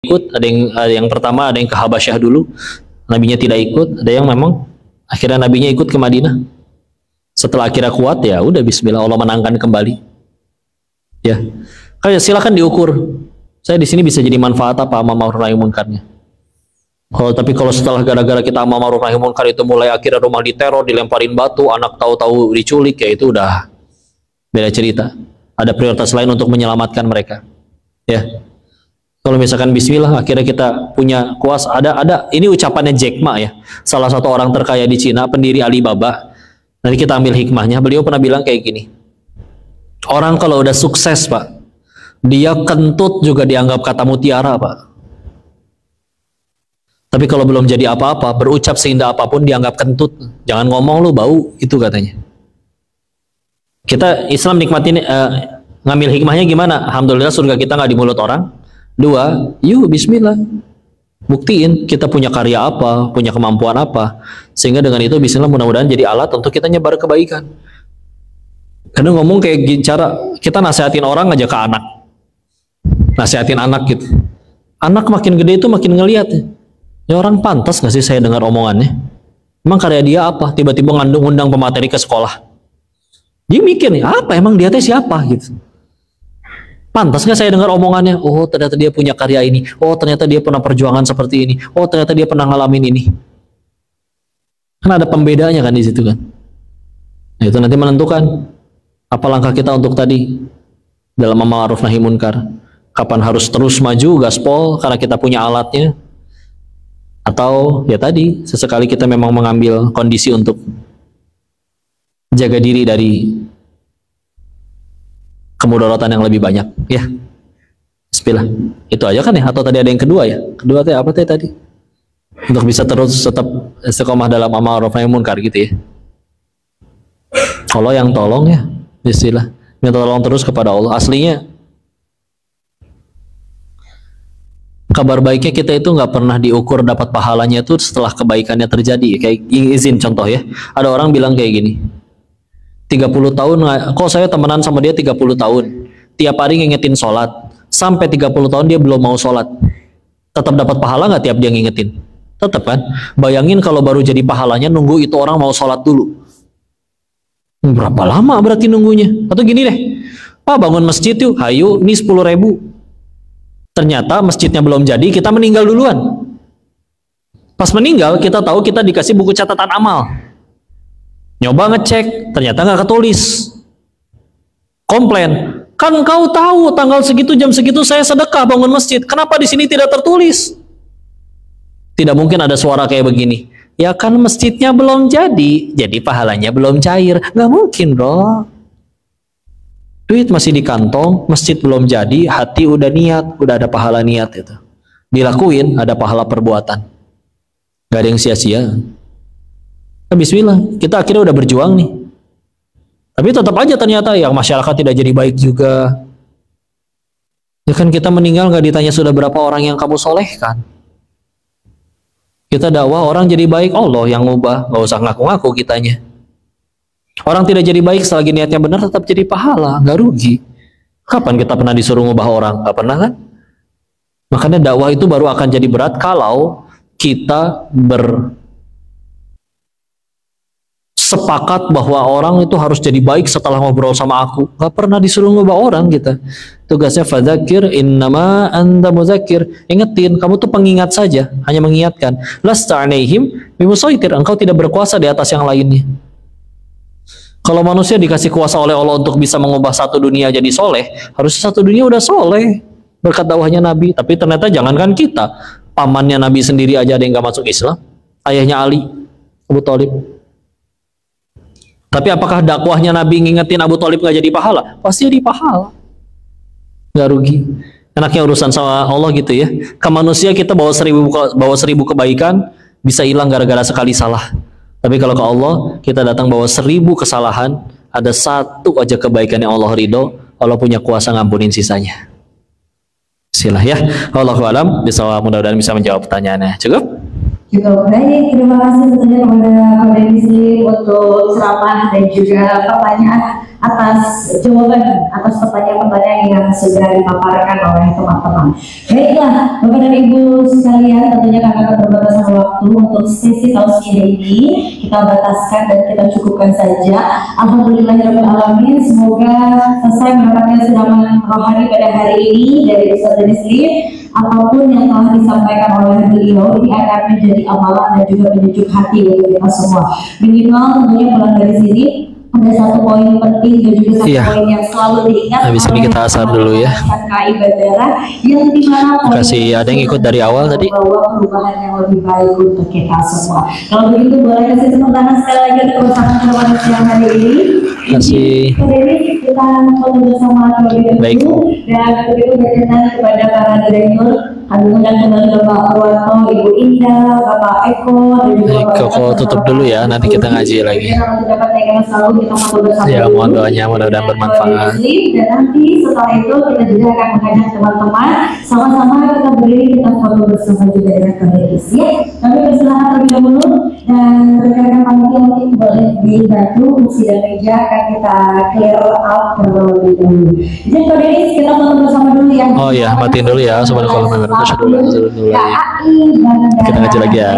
ikut, ada yang pertama, ada yang ke Habasyah dulu, nabinya tidak ikut, ada yang memang akhirnya nabinya ikut ke Madinah. Setelah akhirnya kuat, ya udah bismillah, Allah menangkan kembali. Ya, kayak silakan diukur. Saya di sini bisa jadi manfaat apa amar ma'ruf nahi munkarnya. Tapi kalau setelah gara-gara kita amar ma'ruf nahi munkar itu mulai akhirnya rumah diteror, dilemparin batu, anak tahu-tahu diculik, ya itu udah beda cerita. Ada prioritas lain untuk menyelamatkan mereka. Ya. Kalau misalkan bismillah akhirnya kita punya kuasa, ada ini ucapannya Jack Ma ya, salah satu orang terkaya di Cina, pendiri Alibaba. Nanti kita ambil hikmahnya. Beliau pernah bilang kayak gini, orang kalau udah sukses Pak, dia kentut juga dianggap kata mutiara Pak. Tapi kalau belum jadi apa-apa, berucap seindah apapun dianggap kentut. Jangan ngomong lu bau, itu katanya. Kita Islam nikmatin, ngambil hikmahnya gimana? Alhamdulillah surga kita nggak di mulut orang. Dua, yuk bismillah, buktiin kita punya karya apa, punya kemampuan apa, sehingga dengan itu bismillah mudah-mudahan jadi alat untuk kita nyebar kebaikan. Kadang ngomong kayak cara kita nasihatin orang aja ke anak, nasihatin anak gitu, anak makin gede itu makin ngeliat ya orang pantas gak sih saya dengar omongannya, emang karya dia apa, tiba-tiba ngundang pemateri ke sekolah, dia mikir nih apa emang dia teh siapa gitu. Pantas nggak saya dengar omongannya? Oh ternyata dia punya karya ini. Oh ternyata dia pernah perjuangan seperti ini. Oh ternyata dia pernah ngalamin ini. Kan ada pembedanya kan di situ kan. Nah, itu nanti menentukan apa langkah kita untuk tadi dalam amar ma'ruf nahi munkar. Kapan harus terus maju gaspol karena kita punya alatnya? Atau ya tadi sesekali kita memang mengambil kondisi untuk jaga diri dari kemudaratan yang lebih banyak ya. Bismillah. Itu aja kan ya, atau tadi ada yang kedua ya? Kedua teh apa teh tadi? Untuk bisa terus tetap istiqomah dalam amar ma'ruf nahi munkar gitu ya. Allah yang tolong ya. Bismillah. Minta tolong terus kepada Allah. Aslinya kabar baiknya kita itu nggak pernah diukur dapat pahalanya itu setelah kebaikannya terjadi. Kayak izin contoh ya. Ada orang bilang kayak gini, 30 tahun, kok saya temenan sama dia 30 tahun, tiap hari ngingetin sholat, sampai 30 tahun dia belum mau sholat, tetap dapat pahala nggak tiap dia ngingetin? Tetap kan? Bayangin kalau baru jadi pahalanya nunggu itu orang mau sholat dulu, berapa lama berarti nunggunya? Atau gini deh, Pak bangun masjid yuk, hayu, ini 10.000, ternyata masjidnya belum jadi, kita meninggal duluan, pas meninggal kita tahu kita dikasih buku catatan amal, nyoba ngecek, ternyata nggak ketulis. Komplain, kan kau tahu tanggal segitu jam segitu saya sedekah bangun masjid, kenapa di sini tidak tertulis? Tidak mungkin ada suara kayak begini, ya kan masjidnya belum jadi pahalanya belum cair. Nggak mungkin bro. Duit masih di kantong, masjid belum jadi, hati udah niat, udah ada pahala niat itu. Dilakuin, ada pahala perbuatan. Nggak ada yang sia-sia. Bismillah, kita akhirnya udah berjuang nih, tapi tetap aja ternyata yang masyarakat tidak jadi baik juga ya kan. Kita meninggal nggak ditanya sudah berapa orang yang kamu solehkan. Kita dakwah orang jadi baik, Allah yang ngubah, nggak usah ngaku-ngaku kitanya. Orang tidak jadi baik selagi niatnya benar tetap jadi pahala, nggak rugi. Kapan kita pernah disuruh ngubah orang? Nggak pernah kan. Makanya dakwah itu baru akan jadi berat kalau kita sepakat bahwa orang itu harus jadi baik setelah ngobrol sama aku. Gak pernah disuruh ngubah orang kita. Tugasnya fadzakir innama anta mudzakir. Ingetin, kamu tuh pengingat saja, hanya mengingatkan. Lasta 'alaihim bimusaitir, engkau tidak berkuasa di atas yang lainnya. Kalau manusia dikasih kuasa oleh Allah untuk bisa mengubah satu dunia jadi soleh, harusnya satu dunia udah soleh berkat dakwahnya Nabi. Tapi ternyata jangankan kita, pamannya Nabi sendiri aja ada yang gak masuk Islam, ayahnya Ali, Abu Thalib. Tapi apakah dakwahnya Nabi ngingetin Abu Thalib nggak jadi pahala? Pasti jadi pahala, nggak rugi. Enaknya urusan sama Allah gitu ya. Ke manusia kita bawa 1000 kebaikan, bisa hilang gara-gara sekali salah. Tapi kalau ke Allah kita datang bawa 1000 kesalahan, ada satu aja kebaikan yang Allah ridho, Allah punya kuasa ngampunin sisanya. Silah ya. Wallahu a'lam bishawab. Mudah-mudahan bisa menjawab pertanyaannya. Cukup? Gitu. Baik, terima kasih tentunya kepada Abang Disi untuk ceramah dan juga pertanyaan atas jawaban atas pertanyaan-pertanyaan yang sudah dipaparkan oleh teman-teman. Baiklah, Bapak dan Ibu sekalian, tentunya karena keterbatasan waktu untuk sesi tausiah ini kita bataskan dan kita cukupkan saja. Alhamdulillahirrahmanirrahim. Semoga selesai mendapatkan siraman rohani pada hari ini dari Ustaz Rizli. Apapun yang telah disampaikan oleh beliau ini akan menjadi amalan dan juga menyejuk hati bagi kita semua. Minimal tentunya pulang dari sini ada satu poin penting dan juga satu poin yang selalu diingat. Habis ini kita asar dulu ya. KI Bandara yang dimana kasih ada yang ikut dari awal tadi. Membawa perubahan yang lebih baik untuk kita semua. Kalau begitu boleh kasih tepuk tangan sekali lagi untuk pasangan teman siang hari ini. Kasih. Kita foto bersama terlebih dahulu dan begitu berkenan kepada para direktur, kami undang teman-teman Pak Purwanto, Ibu Indah, Bapak Eko, dan juga Bapak Eko tutup dulu ya, nanti kita ngaji lagi. Ya, mohon doanya mudah-mudahan bermanfaat. Dan nanti setelah itu kita juga akan mengajak teman-teman sama-sama kita berdiri, kita foto bersama juga dengan kondisi. Ya, kami persilakan terlebih dahulu dan rekan-rekan panitia mungkin boleh dibantu kursi dan meja akan kita clear out terlebih dahulu. Jadi Pak Denis kita foto bersama dulu ya. Oh iya, matiin dulu ya. Subhanallah. Kita ngaji lagi ya.